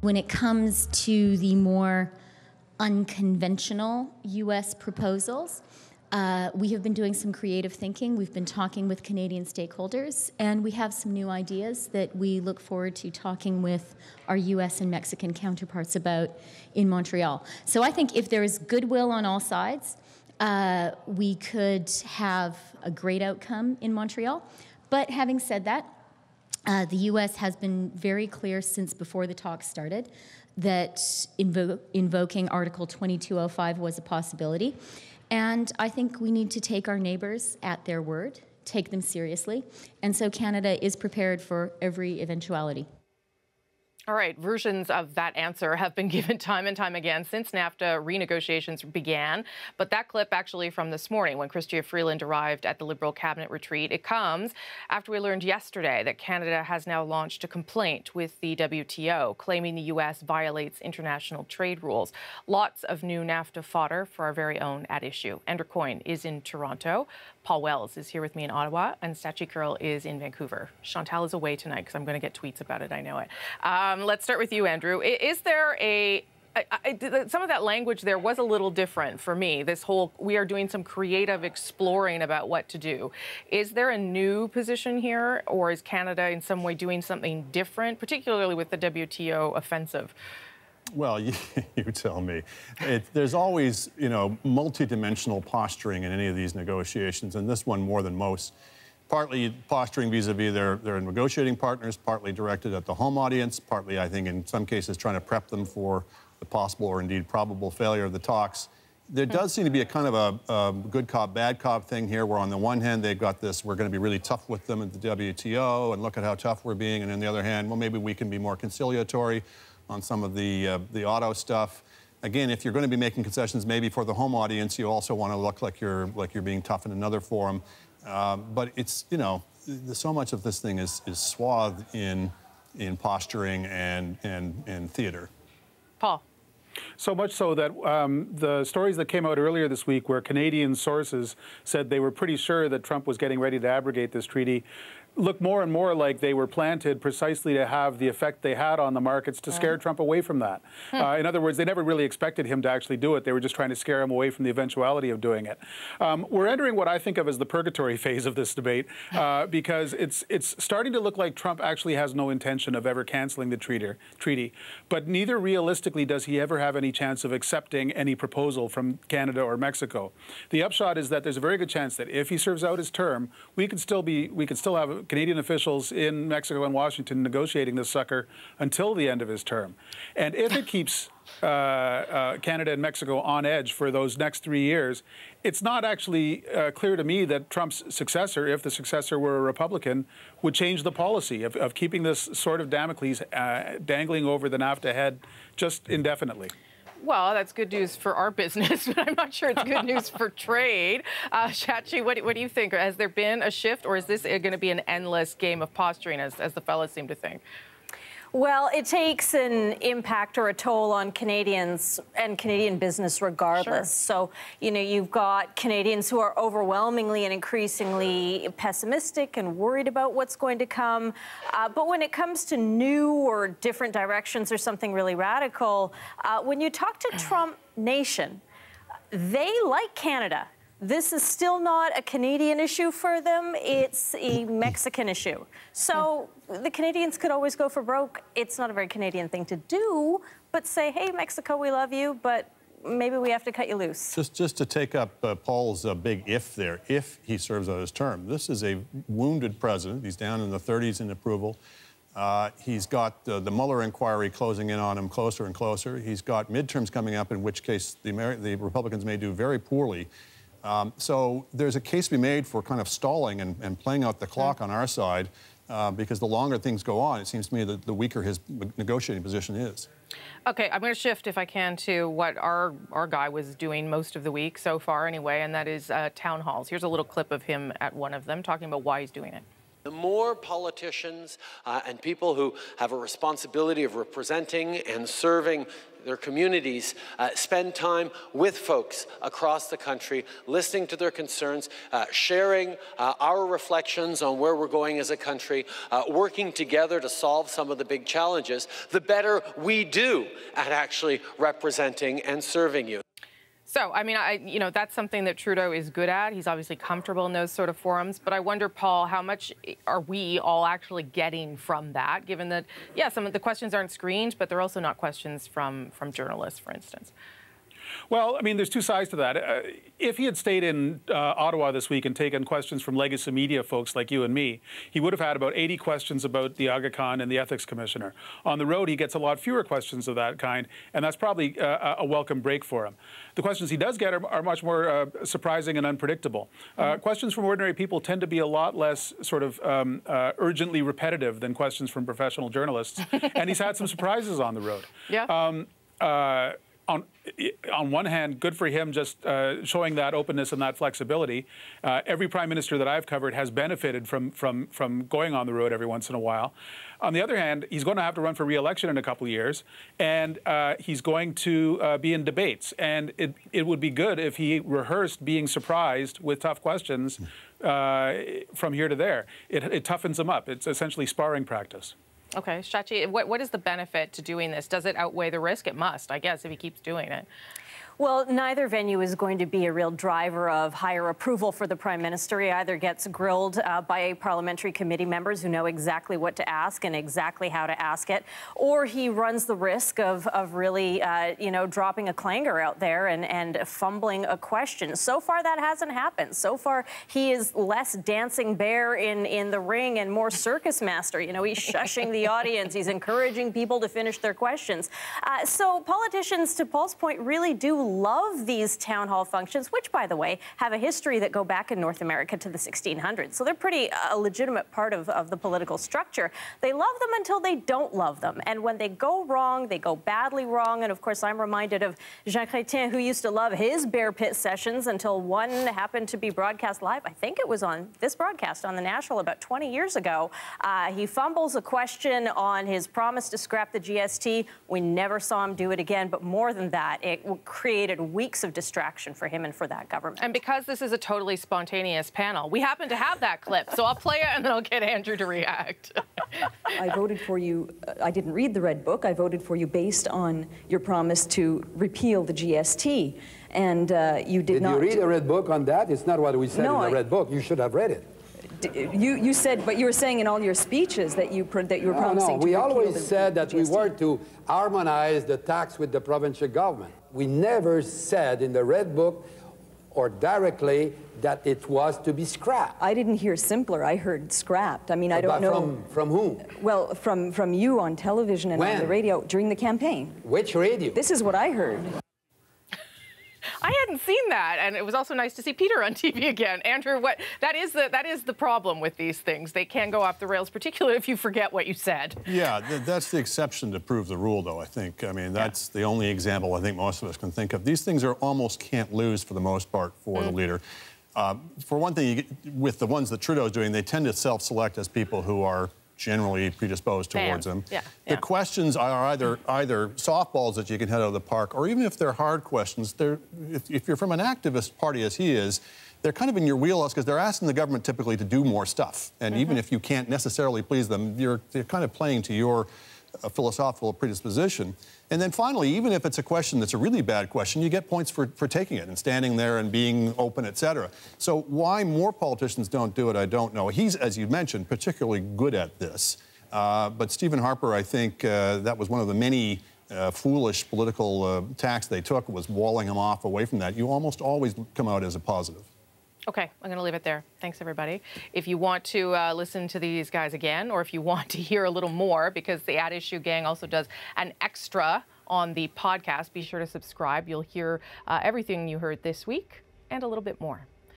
When it comes to the more unconventional U.S. proposals, we have been doing some creative thinking. We've been talking with Canadian stakeholders, and we have some new ideas that we look forward to talking with our U.S. and Mexican counterparts about in Montreal. So I think if there is goodwill on all sides, we could have a great outcome in Montreal. But having said that, the U.S. has been very clear since before the talks started that invoking Article 2205 was a possibility. And I think we need to take our neighbors at their word, take them seriously. And so Canada is prepared for every eventuality. All right, versions of that answer have been given time and time again since NAFTA renegotiations began. But that clip actually from this morning when Chrystia Freeland arrived at the Liberal cabinet retreat, it comes after we learned yesterday that Canada has now launched a complaint with the WTO, claiming the U.S. violates international trade rules. Lots of new NAFTA fodder for our very own at issue. Andrew Coyne is in Toronto. Paul Wells is here with me in Ottawa, and Sachi Curl is in Vancouver. Chantal is away tonight because I'm going to get tweets about it. I know it. Let's start with you, Andrew. Is there some of that language there was a little different for me. This whole, we are doing some creative exploring about what to do. Is there a new position here, or is Canada in some way doing something different, particularly with the WTO offensive? Well, you tell me. There's always, multidimensional posturing in any of these negotiations, and this one more than most. Partly posturing vis-a-vis their negotiating partners, partly directed at the home audience, partly, I think, in some cases, trying to prep them for the possible or indeed probable failure of the talks. There does seem to be a kind of a good cop, bad cop thing here, where on the one hand, they've got this, we're going to be really tough with them at the WTO, and look at how tough we're being, and on the other hand, well, maybe we can be more conciliatory on some of the auto stuff. Again, if you're going to be making concessions maybe for the home audience, you also want to look like you're being tough in another forum. But it's, so much of this thing is swathed in posturing and theater. Paul. So much so that the stories that came out earlier this week, where Canadian sources said they were pretty sure that Trump was getting ready to abrogate this treaty, look more and more like they were planted precisely to have the effect they had on the markets to scare Trump away from that. In other words, they never really expected him to actually do it. They were just trying to scare him away from the eventuality of doing it. We're entering what I think of as the purgatory phase of this debate, because it's starting to look like Trump actually has no intention of ever canceling the treaty. But neither realistically does he ever have any chance of accepting any proposal from Canada or Mexico. The upshot is that there's a very good chance that if he serves out his term, we could still have Canadian officials in Mexico and Washington negotiating this sucker until the end of his term. And if it keeps Canada and Mexico on edge for those next 3 years, it's not actually clear to me that Trump's successor, if the successor were a Republican, would change the policy of keeping this sort of Damocles dangling over the NAFTA head just indefinitely. Well, that's good news for our business, but I'm not sure it's good news for trade. Chachi, what do you think? Has there been a shift, or is this going to be an endless game of posturing, as the fellas seem to think? Well, it takes an impact or a toll on Canadians and Canadian business regardless. Sure. So, you've got Canadians who are overwhelmingly and increasingly pessimistic and worried about what's going to come. But when it comes to new or different directions or something really radical, when you talk to Trump Nation, they like Canada. This is still not a Canadian issue for them. It's a Mexican issue. So the Canadians could always go for broke. It's not a very Canadian thing to do, but say, hey, Mexico, we love you, but maybe we have to cut you loose. Just to take up Paul's big if there, if he serves out his term. This is a wounded president. He's down in the 30s in approval. He's got the Mueller inquiry closing in on him closer and closer. He's got midterms coming up, in which case the Republicans may do very poorly. So there's a case to be made for kind of stalling and playing out the clock on our side, because the longer things go on, it seems to me that the weaker his negotiating position is. Okay, I'm going to shift, if I can, to what our guy was doing most of the week so far anyway, and that is town halls. Here's a little clip of him at one of them talking about why he's doing it. The more politicians and people who have a responsibility of representing and serving their communities spend time with folks across the country, listening to their concerns, sharing our reflections on where we're going as a country, working together to solve some of the big challenges, the better we do at actually representing and serving you. So, I mean, that's something that Trudeau is good at. He's obviously comfortable in those sort of forums. But I wonder, Paul, how much are we all actually getting from that, given that, yeah, some of the questions aren't screened, but they're also not questions from journalists, for instance? Well, I mean, there's two sides to that. If he had stayed in Ottawa this week and taken questions from legacy media folks like you and me, he would have had about 80 questions about the Aga Khan and the Ethics Commissioner. On the road, he gets a lot fewer questions of that kind, and that's probably a welcome break for him. The questions he does get are much more surprising and unpredictable. Questions from ordinary people tend to be a lot less sort of urgently repetitive than questions from professional journalists, and he's had some surprises on the road. Yeah. On one hand, good for him just showing that openness and that flexibility. Every prime minister that I've covered has benefited from going on the road every once in a while. On the other hand, he's going to have to run for re-election in a couple of years, and he's going to be in debates. And it would be good if he rehearsed being surprised with tough questions from here to there. It toughens him up. It's essentially sparring practice. Okay, Shachi, what is the benefit to doing this? Does it outweigh the risk? It must, I guess, if he keeps doing it. Well, neither venue is going to be a real driver of higher approval for the Prime Minister. He either gets grilled by parliamentary committee members who know exactly what to ask and exactly how to ask it, or he runs the risk of really, dropping a clanger out there and fumbling a question. So far, that hasn't happened. So far, he is less dancing bear in the ring and more circus master. You know, he's shushing the audience. He's encouraging people to finish their questions. So politicians, to Paul's point, really do love these town hall functions, which, by the way, have a history that go back in North America to the 1600s. So they're pretty a legitimate part of the political structure. They love them until they don't love them. And when they go wrong, they go badly wrong. And of course, I'm reminded of Jean Chrétien, who used to love his bear pit sessions until one happened to be broadcast live. I think it was on this broadcast on the National about 20 years ago. He fumbles a question on his promise to scrap the GST. We never saw him do it again. But more than that, it created weeks of distraction for him and for that government. And because this is a totally spontaneous panel, we happen to have that clip. So I'll play it and then I'll get Andrew to react. I voted for you. I didn't read the Red Book. I voted for you based on your promise to repeal the GST. And you did not. Did you read the Red Book on that? It's not what we said in the Red Book. You should have read it. You said, but you were saying in all your speeches that you were promising to we repeal always said that we GST. were to harmonize the tax with the provincial government. We never said in the Red Book or directly that it was to be scrapped. I didn't hear simpler. I heard scrapped. I mean, I don't know. From whom? Well, from you on television and on the radio during the campaign. Which radio? This is what I heard. I hadn't seen that, and it was also nice to see Peter on TV again. Andrew, that is the problem with these things. They can go off the rails, particularly if you forget what you said. Yeah, that's the exception to prove the rule, though, I think. I mean, that's the only example I think most of us can think of. These things are almost can't lose for the most part for the leader. For one thing, with the ones that Trudeau's doing, they tend to self-select as people who are generally predisposed towards him. Yeah. The questions are either softballs that you can head out of the park, or even if they're hard questions, if you're from an activist party as he is, they're kind of in your wheelhouse because they're asking the government typically to do more stuff. And even if you can't necessarily please them, they're kind of playing to your philosophical predisposition. And then finally, even if it's a question that's a really bad question, you get points for taking it and standing there and being open, et cetera. So why more politicians don't do it, I don't know. He's, as you mentioned, particularly good at this. But Stephen Harper, I think that was one of the many foolish political tacks they took, was walling him off away from that. You almost always come out as a positive. Okay, I'm going to leave it there. Thanks, everybody. If you want to listen to these guys again, or if you want to hear a little more, because the At Issue Gang also does an extra on the podcast, be sure to subscribe. You'll hear everything you heard this week and a little bit more.